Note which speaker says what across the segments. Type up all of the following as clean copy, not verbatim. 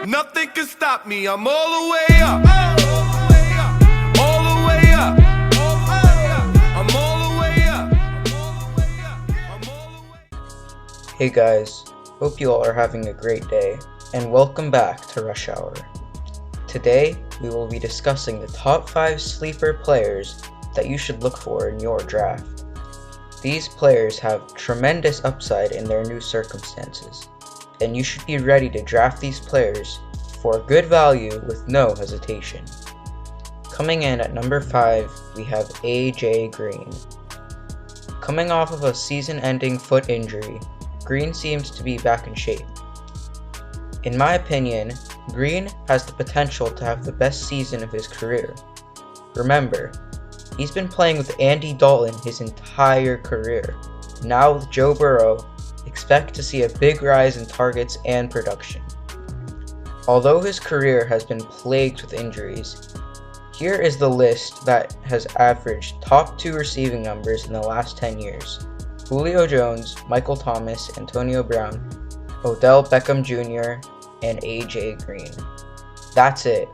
Speaker 1: Nothing can stop me, I'm all the way up. All the way up. I'm all the way up. I'm all the way up.
Speaker 2: Hey guys, hope you all are having a great day, and welcome back to Rush Hour. Today, we will be discussing the top 5 sleeper players that you should look for in your draft. These players have tremendous upside in their new circumstances, and you should be ready to draft these players for good value with no hesitation. Coming in at number 5, we have AJ Green. Coming off of a season-ending foot injury, Green seems to be back in shape. In my opinion, Green has the potential to have the best season of his career. Remember, he's been playing with Andy Dalton his entire career. Now with Joe Burrow, expect to see a big rise in targets and production. Although his career has been plagued with injuries, here is the list that has averaged top 2 receiving numbers in the last 10 years. Julio Jones, Michael Thomas, Antonio Brown, Odell Beckham Jr., and AJ Green. That's it.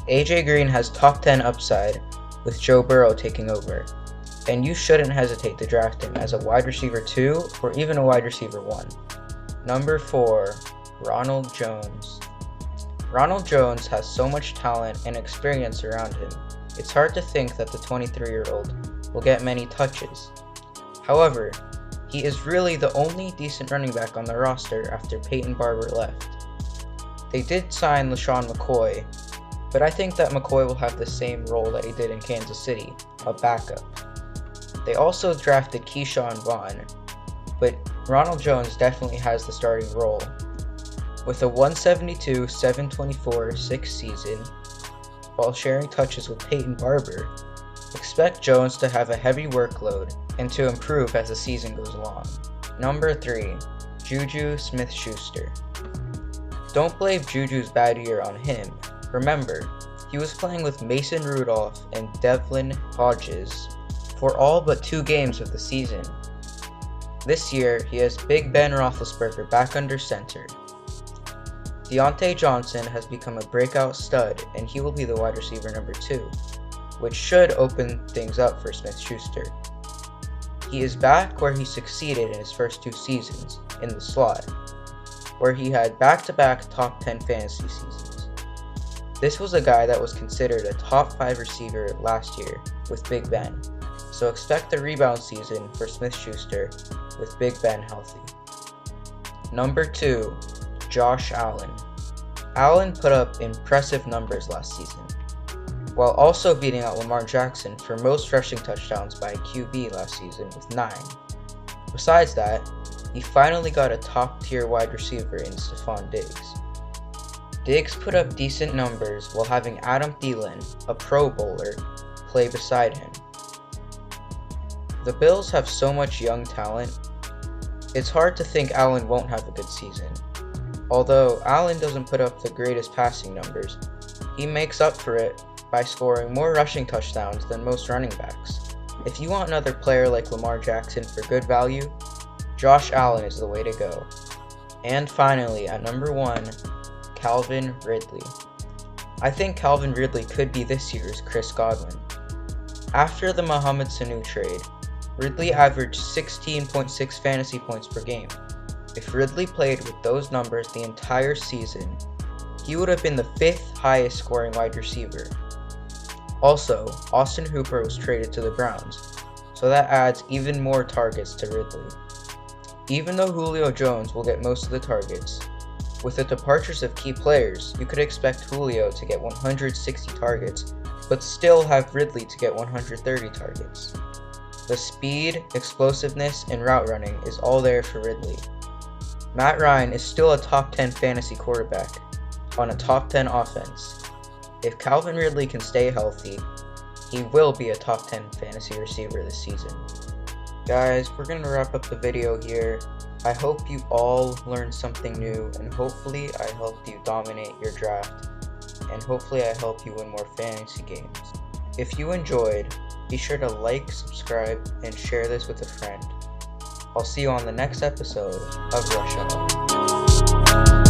Speaker 2: AJ Green has top 10 upside with Joe Burrow taking over, and you shouldn't hesitate to draft him as a wide receiver 2 or even a wide receiver 1. Number 4, Ronald Jones. Ronald Jones has so much talent and experience around him, it's hard to think that the 23-year-old will get many touches. However, he is really the only decent running back on the roster after Peyton Barber left. They did sign LeSean McCoy, but I think that McCoy will have the same role that he did in Kansas City, a backup. They also drafted Keyshawn Vaughn, but Ronald Jones definitely has the starting role. With a 172, 724, 6 season, while sharing touches with Peyton Barber, expect Jones to have a heavy workload and to improve as the season goes along. Number 3, Juju Smith-Schuster. Don't blame Juju's bad year on him. Remember, he was playing with Mason Rudolph and Devlin Hodges for all but 2 games of the season. This year, he has Big Ben Roethlisberger back under center. Deontay Johnson has become a breakout stud, and he will be the wide receiver number 2, which should open things up for Smith-Schuster. He is back where he succeeded in his first 2 seasons, in the slot, where he had back-to-back top 10 fantasy seasons. This was a guy that was considered a top 5 receiver last year with Big Ben, so expect a rebound season for Smith-Schuster with Big Ben healthy. Number 2, Josh Allen. Allen put up impressive numbers last season, while also beating out Lamar Jackson for most rushing touchdowns by a QB last season with 9. Besides that, he finally got a top-tier wide receiver in Stephon Diggs. Diggs put up decent numbers while having Adam Thielen, a Pro Bowler, play beside him. The Bills have so much young talent, it's hard to think Allen won't have a good season. Although Allen doesn't put up the greatest passing numbers, he makes up for it by scoring more rushing touchdowns than most running backs. If you want another player like Lamar Jackson for good value, Josh Allen is the way to go. And finally, at number 1, Calvin Ridley. I think Calvin Ridley could be this year's Chris Godwin. After the Mohamed Sanu trade, Ridley averaged 16.6 fantasy points per game. If Ridley played with those numbers the entire season, he would have been the 5th highest scoring wide receiver. Also, Austin Hooper was traded to the Browns, so that adds even more targets to Ridley. Even though Julio Jones will get most of the targets, with the departures of key players, you could expect Julio to get 160 targets, but still have Ridley to get 130 targets. The speed, explosiveness, and route running is all there for Ridley. Matt Ryan is still a top 10 fantasy quarterback on a top 10 offense. If Calvin Ridley can stay healthy, he will be a top 10 fantasy receiver this season. Guys, we're going to wrap up the video here. I hope you all learned something new, and hopefully I helped you dominate your draft, and hopefully I helped you win more fantasy games. If you enjoyed, be sure to like, subscribe, and share this with a friend. I'll see you on the next episode of Rush Hour.